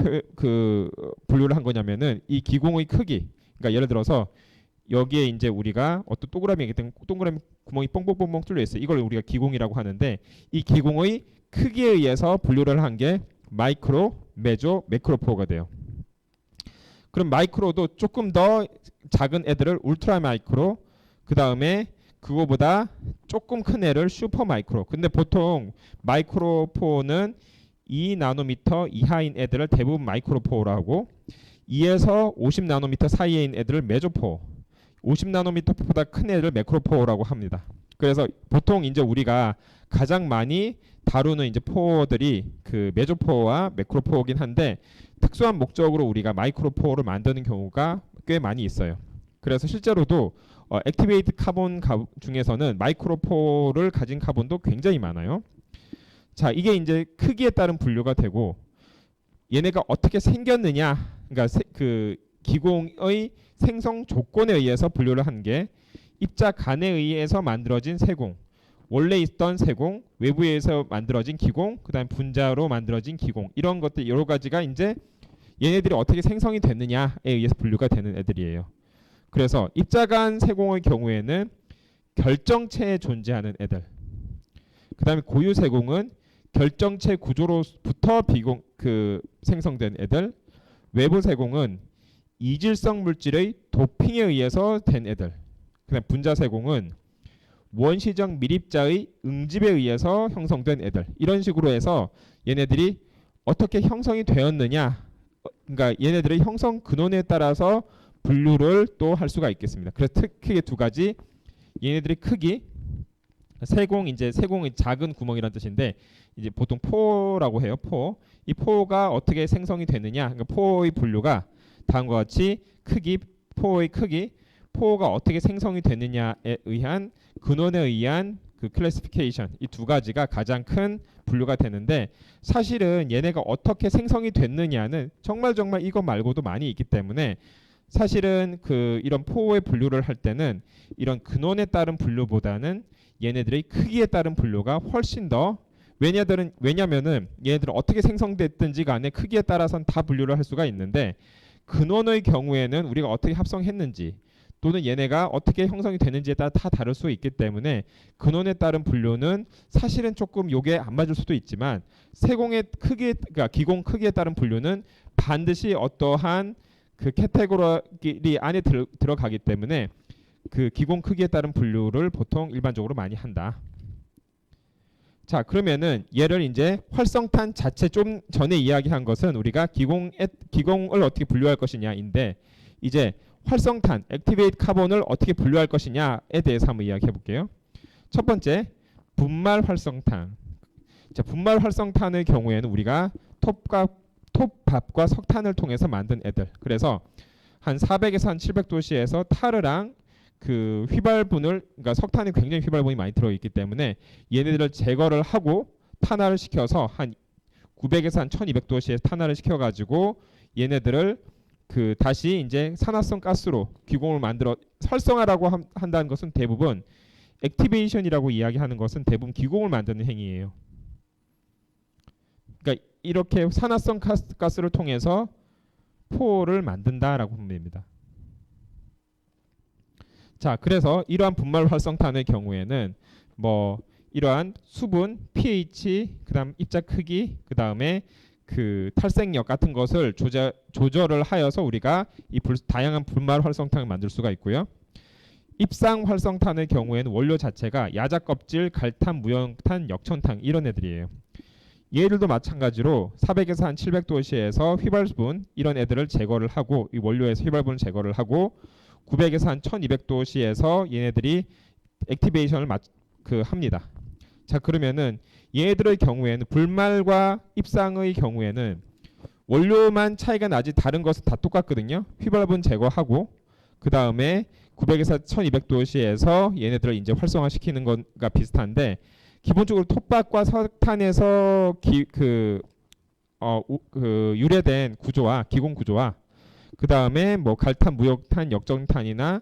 분류를 한 거냐면은 이 기공의 크기. 그러니까 예를 들어서 여기에 이제 우리가 어떤 동그라미 구멍이 뻥뻥뻥뻥 뚫려 있어요. 이걸 우리가 기공이라고 하는데 이 기공의 크기에 의해서 분류를 한 게 마이크로, 메조, 매크로포가 돼요. 그럼 마이크로도 조금 더 작은 애들을 울트라 마이크로, 그 다음에 그거보다 조금 큰 애를 슈퍼 마이크로. 근데 보통 마이크로포는 2나노미터 이하인 애들을 대부분 마이크로포로 하고 2에서 50나노미터 사이에 있는 애들을 메조포, 50나노미터보다 큰 애를 매크로포라고 합니다. 그래서 보통 이제 우리가 가장 많이 다루는 이제 포들이 그 메조포와 매크로포이긴 한데 특수한 목적으로 우리가 마이크로포를 만드는 경우가 꽤 많이 있어요. 그래서 실제로도 액티베이트 카본 중에서는 마이크로포를 가진 카본도 굉장히 많아요. 자, 이게 이제 크기에 따른 분류가 되고 얘네가 어떻게 생겼느냐, 그러니까 그 기공의 생성 조건에 의해서 분류를 한 게 입자 간에 의해서 만들어진 세공, 원래 있던 세공, 외부에서 만들어진 기공, 그다음 분자로 만들어진 기공 이런 것들 여러 가지가 이제 얘네들이 어떻게 생성이 됐느냐에 의해서 분류가 되는 애들이에요. 그래서 입자 간 세공의 경우에는 결정체에 존재하는 애들. 그다음에 고유 세공은 결정체 구조로부터 생성된 애들. 외부 세공은 이질성 물질의 도핑에 의해서 된 애들. 그다음 분자 세공은 원시적 밀입자의 응집에 의해서 형성된 애들. 이런 식으로 해서 얘네들이 어떻게 형성이 되었느냐, 그러니까 얘네들의 형성 근원에 따라서 분류를 또 할 수가 있겠습니다. 그래서 크게 두 가지, 얘네들의 크기, 세공, 이제 세공의 작은 구멍이란 뜻인데 이제 보통 포라고 해요. 포. 이 포가 어떻게 생성이 되느냐, 그러니까 포의 분류가 다음과 같이 크기, 포의 크기, 포가 어떻게 생성이 되느냐에 의한 근원에 의한 그 클래시피케이션, 이 두 가지가 가장 큰 분류가 되는데, 사실은 얘네가 어떻게 생성이 됐느냐는 정말 이거 말고도 많이 있기 때문에 사실은 그 이런 포의 분류를 할 때는 이런 근원에 따른 분류보다는 얘네들의 크기에 따른 분류가 훨씬 더, 왜냐면은 얘네들은 어떻게 생성됐든지 간에 크기에 따라서는 다 분류를 할 수가 있는데, 근원의 경우에는 우리가 어떻게 합성했는지 또는 얘네가 어떻게 형성이 되는지에 따라 다 다를 수 있기 때문에 근원에 따른 분류는 사실은 조금 요게 안 맞을 수도 있지만, 세공의 크기, 그러니까 기공 크기에 따른 분류는 반드시 어떠한 그 캐테고리 안에 들어가기 때문에 그 기공 크기에 따른 분류를 보통 일반적으로 많이 한다. 자, 그러면은 얘를 이제 활성탄 자체, 좀 전에 이야기한 것은 우리가 기공을 어떻게 분류할 것이냐인데, 이제 활성탄, 액티베이트 카본을 어떻게 분류할 것이냐에 대해서 한번 이야기해 볼게요. 첫 번째, 분말 활성탄. 자, 분말 활성탄의 경우에는 우리가 톱밥과 석탄을 통해서 만든 애들. 그래서 한 400에서 한 700도씨에서 타르랑 그 휘발분을, 그러니까 석탄이 굉장히 휘발분이 많이 들어있기 때문에 얘네들을 제거를 하고 탄화를 시켜서 한 900에서 한 1200도씨에 탄화를 시켜가지고 얘네들을 그 다시 이제 산화성 가스로 기공을 만들어, 활성화라고 한다는 것은 대부분, 액티베이션이라고 이야기하는 것은 대부분 기공을 만드는 행위예요. 그러니까 이렇게 산화성 가스를 통해서 포를 만든다라고 보면 됩니다. 자, 그래서 이러한 분말 활성탄의 경우에는 뭐 이러한 수분, pH, 그다음 입자 크기, 그다음에 그 탈색력 같은 것을 조절을 하여서 우리가 이 다양한 분말 활성탄을 만들 수가 있고요. 입상 활성탄의 경우에는 원료 자체가 야자 껍질, 갈탄, 무역탄, 역천탄 이런 애들이에요. 얘들도 마찬가지로 400에서 한 700도씨에서 휘발분 이런 애들을 제거를 하고, 이 원료에서 휘발분을 제거를 하고 900에서 한 1200도씨에서 얘네들이 액티베이션을 합니다. 자, 그러면은 얘들의 경우에는 불말과 입상의 경우에는 원료만 차이가 나지 다른 것은 다 똑같거든요. 휘발분 제거하고 그 다음에 900에서 1200도씨에서 얘네들을 이제 활성화시키는 것과 비슷한데, 기본적으로 톱밥과 석탄에서 유래된 구조와 기공 구조와 그 다음에 뭐 갈탄, 무역탄, 역정탄이나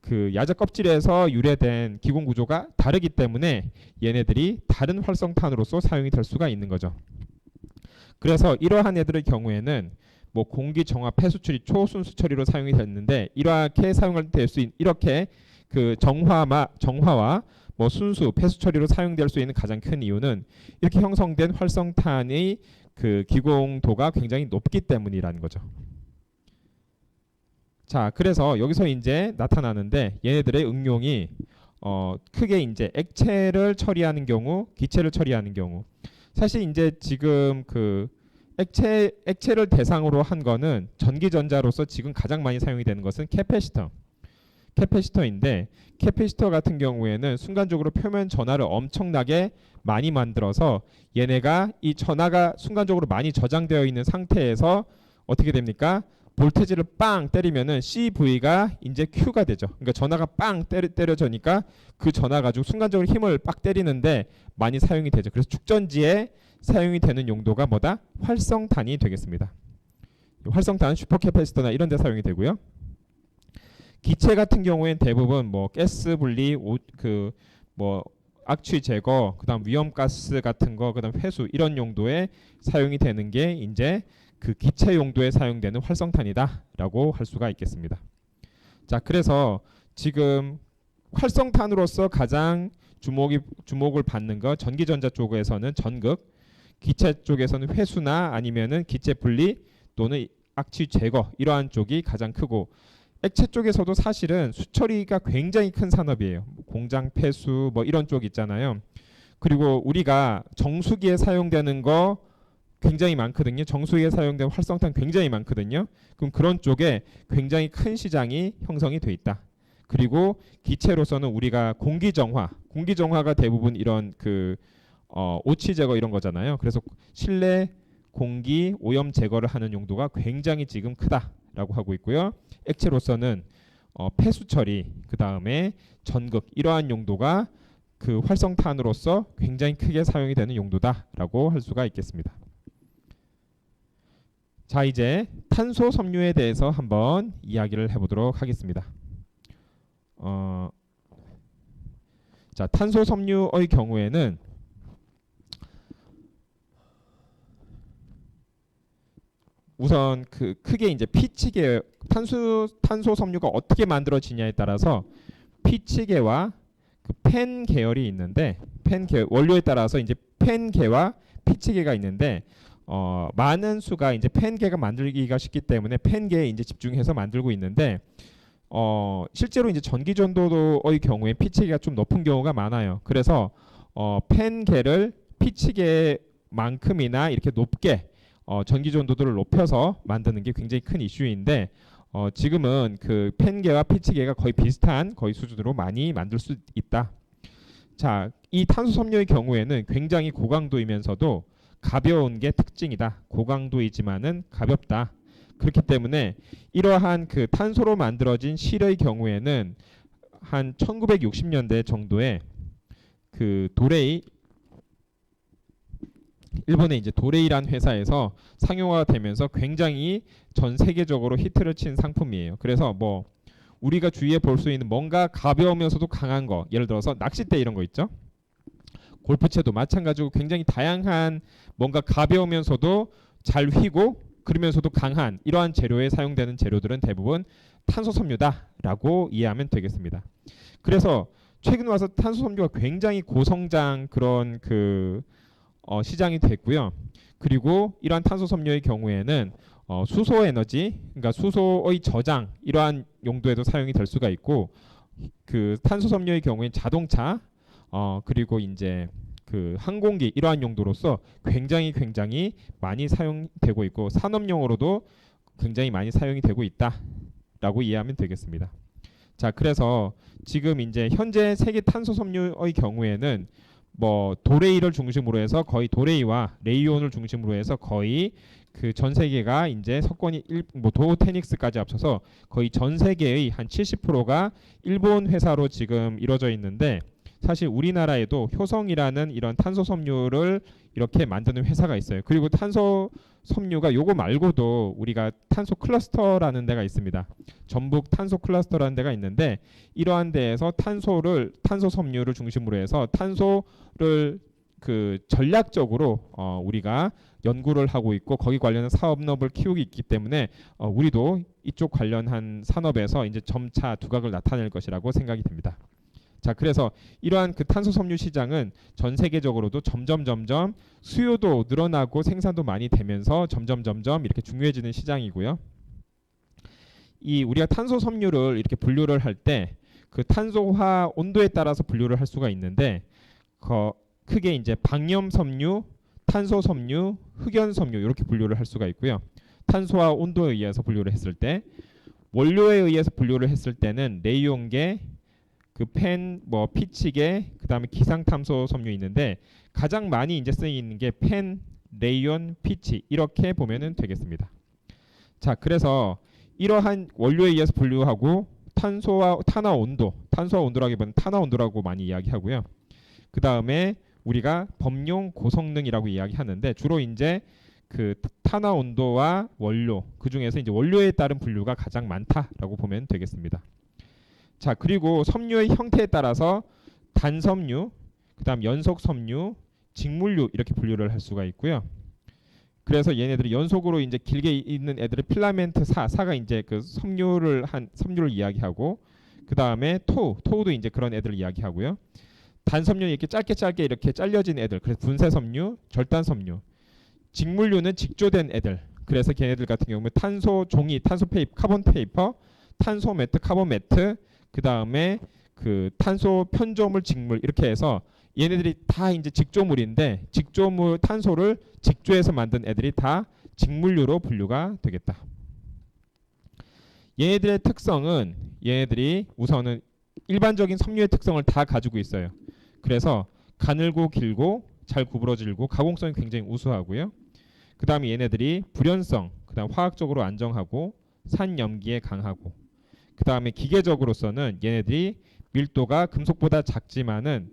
그 야자 껍질에서 유래된 기공 구조가 다르기 때문에 얘네들이 다른 활성탄으로서 사용이 될 수가 있는 거죠. 그래서 이러한 애들의 경우에는 뭐 공기 정화, 폐수처리, 초순수 처리로 사용이 됐는데, 이렇게 사용될 수 있는, 이렇게 그 정화와 뭐 순수, 폐수 처리로 사용될 수 있는 가장 큰 이유는 이렇게 형성된 활성탄의 그 기공도가 굉장히 높기 때문이라는 거죠. 자, 그래서 여기서 이제 나타나는데 얘네들의 응용이 크게 이제 액체를 처리하는 경우, 기체를 처리하는 경우. 사실 이제 지금 그 액체를 대상으로 한 거는 전기전자로서 지금 가장 많이 사용이 되는 것은 캐패시터인데, 캐패시터 같은 경우에는 순간적으로 표면 전하를 엄청나게 많이 만들어서 얘네가 이 전하가 순간적으로 많이 저장되어 있는 상태에서 어떻게 됩니까? 볼테지를 빵 때리면은 CV가 이제 Q가 되죠. 그러니까 전하가 빵 때려져니까 그 전하 가지고 순간적으로 힘을 빡 때리는데 많이 사용이 되죠. 그래서 축전지에 사용이 되는 용도가 뭐다? 활성탄이 되겠습니다. 활성탄, 슈퍼캐패시터나 이런 데 사용이 되고요. 기체 같은 경우에는 대부분 뭐 가스 분리, 뭐 악취 제거, 그다음 위험가스 같은 거, 그다음 회수 이런 용도에 사용이 되는 게 이제 그 기체 용도에 사용되는 활성탄이다라고 할 수가 있겠습니다. 자, 그래서 지금 활성탄으로서 가장 주목을 받는 거, 전기전자 쪽에서는 전극, 기체 쪽에서는 회수나 아니면은 기체 분리 또는 악취 제거 이러한 쪽이 가장 크고, 액체 쪽에서도 사실은 수처리가 굉장히 큰 산업이에요. 공장 폐수 뭐 이런 쪽 있잖아요. 그리고 우리가 정수기에 사용되는 거 굉장히 많거든요. 정수기에 사용되는 활성탄 굉장히 많거든요. 그럼 그런 쪽에 굉장히 큰 시장이 형성이 돼 있다. 그리고 기체로서는 우리가 공기정화가 대부분 이런 오치 제거 이런 거잖아요. 그래서 실내 공기 오염 제거를 하는 용도가 굉장히 지금 크다라고 하고 있고요. 액체로서는 폐수 처리, 그 다음에 전극 이러한 용도가 그 활성탄으로서 굉장히 크게 사용이 되는 용도다라고 할 수가 있겠습니다. 자, 이제 탄소 섬유에 대해서 한번 이야기를 해보도록 하겠습니다. 자, 탄소 섬유의 경우에는 우선 크게 이제 P치계 탄소 섬유가 어떻게 만들어지냐에 따라서 P치계와 펜 계열이 있는데 원료에 따라서 이제 펜계와 P치계가 있는데 많은 수가 이제 펜계가 만들기가 쉽기 때문에 펜계에 이제 집중해서 만들고 있는데 실제로 이제 전기전도의 경우에 P치계가 좀 높은 경우가 많아요. 그래서 펜계를 P치계만큼이나 이렇게 높게 전기전도도를 높여서 만드는 게 굉장히 큰 이슈인데 지금은 그 펜계와 P치계가 거의 비슷한 거의 수준으로 많이 만들 수 있다. 자, 이 탄소 섬유의 경우에는 굉장히 고강도이면서도 가벼운 게 특징이다. 고강도이지만은 가볍다. 그렇기 때문에 이러한 그 탄소로 만들어진 실의 경우에는 한 1960년대 정도에 그 일본의 이제 도레이란 회사에서 상용화가 되면서 굉장히 전 세계적으로 히트를 친 상품이에요. 그래서 뭐 우리가 주위에 볼 수 있는 뭔가 가벼우면서도 강한 거, 예를 들어서 낚싯대 이런 거 있죠. 골프채도 마찬가지고 굉장히 다양한 뭔가 가벼우면서도 잘 휘고 그러면서도 강한 이러한 재료에 사용되는 재료들은 대부분 탄소 섬유다라고 이해하면 되겠습니다. 그래서 최근 와서 탄소 섬유가 굉장히 고성장 그런 시장이 됐고요. 그리고 이러한 탄소 섬유의 경우에는 수소 에너지, 그러니까 수소의 저장 이러한 용도에도 사용이 될 수가 있고, 그 탄소 섬유의 경우엔 자동차, 그리고 이제 그 항공기 이러한 용도로서 굉장히 많이 사용되고 있고 산업용으로도 굉장히 많이 사용이 되고 있다라고 이해하면 되겠습니다. 자, 그래서 지금 이제 현재 세계 탄소 섬유의 경우에는 뭐 도레이를 중심으로 해서 거의 도레이와 레이온을 중심으로 해서 거의 그 전 세계가 이제 석권이 뭐 도테닉스까지 합쳐서 거의 전 세계의 한 70%가 일본 회사로 지금 이루어져 있는데, 사실 우리나라에도 효성이라는 이런 탄소 섬유를 이렇게 만드는 회사가 있어요. 그리고 탄소 섬유가 요거 말고도 우리가 탄소 클러스터라는 데가 있습니다. 전북 탄소 클러스터라는 데가 있는데, 이러한 데에서 탄소 섬유를 중심으로 해서 탄소를 그 전략적으로 우리가 연구를 하고 있고 거기 관련한 사업업을 키우고 있기 때문에 우리도 이쪽 관련한 산업에서 이제 점차 두각을 나타낼 것이라고 생각이 됩니다. 자, 그래서 이러한 그 탄소 섬유 시장은 전 세계적으로도 점점 수요도 늘어나고 생산도 많이 되면서 점점 이렇게 중요해지는 시장이고요. 이 우리가 탄소 섬유를 이렇게 분류를 할 때 그 탄소화 온도에 따라서 분류를 할 수가 있는데, 크게 이제 방염 섬유, 탄소 섬유, 흑연 섬유 이렇게 분류를 할 수가 있고요. 탄소화 온도에 의해서 분류를 했을 때, 원료에 의해서 분류를 했을 때는 레이온계, P치계, 그다음에 기상탄소 섬유 있는데 가장 많이 이제 쓰이는 게 펜, 레이온, P치 이렇게 보면은 되겠습니다. 자, 그래서 이러한 원료에 의해서 분류하고 탄화 온도라기보다는 탄화 온도라고 많이 이야기하고요. 그 다음에 우리가 범용 고성능이라고 이야기하는데 주로 이제 그 탄화 온도와 원료, 그 중에서 이제 원료에 따른 분류가 가장 많다라고 보면 되겠습니다. 자, 그리고 섬유의 형태에 따라서 단섬유, 그다음 연속섬유, 직물류 이렇게 분류를 할 수가 있고요. 그래서 얘네들이 연속으로 이제 길게 있는 애들을 필라멘트 사가 이제 그 섬유를 이야기하고, 그다음에 토우도 이제 그런 애들을 이야기하고요. 단섬유 이렇게 짧게 이렇게 잘려진 애들, 그래서 분쇄섬유, 절단섬유. 직물류는 직조된 애들, 그래서 걔네들 같은 경우는 탄소 종이, 카본 페이퍼, 탄소 매트, 카본 매트, 그 다음에 그 탄소 편조물, 직물 이렇게 해서 얘네들이 다 이제 직조물인데 직조물 탄소를 직조해서 만든 애들이 다 직물류로 분류가 되겠다. 얘네들의 특성은 얘네들이 우선은 일반적인 섬유의 특성을 다 가지고 있어요. 그래서 가늘고 길고 잘 구부러질고 가공성이 굉장히 우수하고요. 그 다음에 얘네들이 불연성, 그 다음 화학적으로 안정하고 산염기에 강하고, 그 다음에 기계적으로서는 얘네들이 밀도가 금속보다 작지만은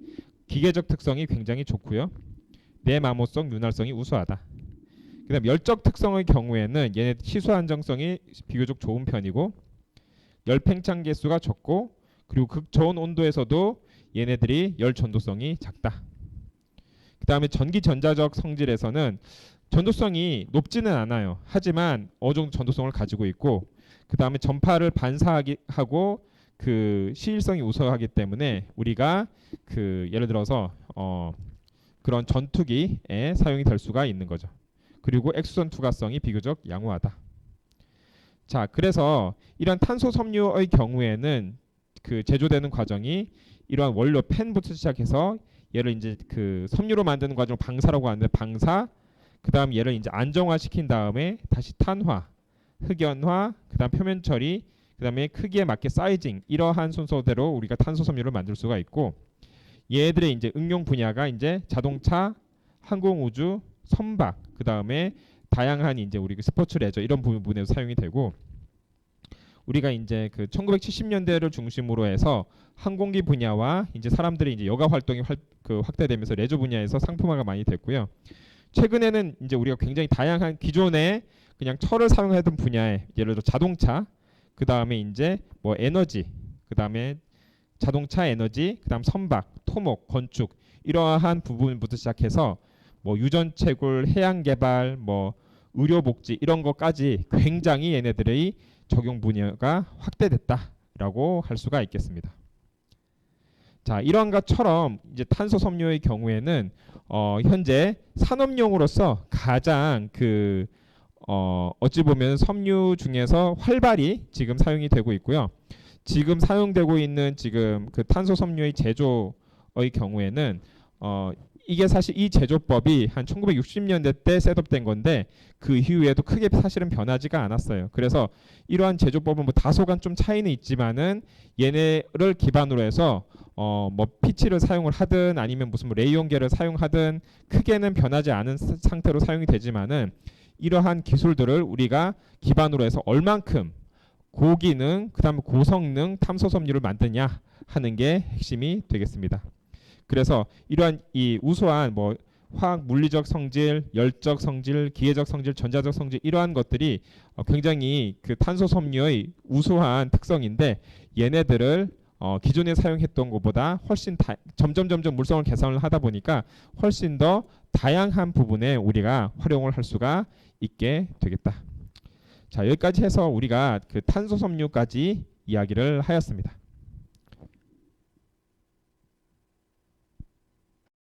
기계적 특성이 굉장히 좋고요. 내마모성, 윤활성이 우수하다. 그 다음 열적 특성의 경우에는 얘네 치수 안정성이 비교적 좋은 편이고, 열 팽창 개수가 적고, 그리고 극저온 온도에서도 얘네들이 열 전도성이 작다. 그 다음에 전기 전자적 성질에서는 전도성이 높지는 않아요. 하지만 어느 정도 전도성을 가지고 있고, 그 다음에 전파를 반사하고 그 시일성이 우수하기 때문에 우리가 그 예를 들어서 그런 전투기에 사용이 될 수가 있는 거죠. 그리고 액수선 투과성이 비교적 양호하다. 자, 그래서 이런 탄소 섬유의 경우에는 그 제조되는 과정이 이러한 원료 펜부터 시작해서 얘를 이제 그 섬유로 만드는 과정을 방사라고 하는데 방사, 그다음 얘를 이제 안정화시킨 다음에 다시 탄화, 흑연화, 그다음 표면 처리, 그다음에 크기에 맞게 사이징, 이러한 순서대로 우리가 탄소 섬유를 만들 수가 있고, 얘들의 이제 응용 분야가 이제 자동차, 항공우주, 선박, 그다음에 다양한 이제 우리 스포츠 레저 이런 부분에서 사용이 되고, 우리가 이제 그 1970년대를 중심으로 해서 항공기 분야와 이제 사람들이 이제 여가 활동이 확대되면서 레저 분야에서 상품화가 많이 됐고요. 최근에는 이제 우리가 굉장히 다양한 기존에 그냥 철을 사용하던 분야에 예를 들어 자동차, 그 다음에 이제 뭐 에너지, 그 다음에 자동차 에너지, 그 다음 선박, 토목, 건축 이러한 부분부터 시작해서 뭐 유전채굴, 해양 개발, 뭐 의료 복지 이런 것까지 굉장히 얘네들의 적용 분야가 확대됐다라고 할 수가 있겠습니다. 자, 이런 것처럼 이제 탄소 섬유의 경우에는 현재 산업용으로서 가장 그 어찌 보면 섬유 중에서 활발히 지금 사용이 되고 있고요. 지금 사용되고 있는 지금 그 탄소 섬유의 제조의 경우에는 이게 사실 이 제조법이 한 1960년대 때 셋업된 건데 그 이후에도 크게 사실은 변하지가 않았어요. 그래서 이러한 제조법은 뭐 다소간 좀 차이는 있지만은 얘네를 기반으로 해서 뭐 피치를 사용을 하든 아니면 무슨 뭐 레이온계를 사용하든 크게는 변하지 않은 상태로 사용이 되지만은 이러한 기술들을 우리가 기반으로 해서 얼만큼 고기능, 그다음에 고성능 탄소 섬유를 만드냐 하는 게 핵심이 되겠습니다. 그래서 이러한 이 우수한 뭐 화학 물리적 성질, 열적 성질, 기계적 성질, 전자적 성질 이러한 것들이 굉장히 그 탄소 섬유의 우수한 특성인데, 얘네들을 기존에 사용했던 것보다 훨씬 점점 물성을 개선을 하다 보니까 훨씬 더 다양한 부분에 우리가 활용을 할 수가 있게 되겠다. 자, 여기까지 해서 우리가 그 탄소 섬유까지 이야기를 하였습니다.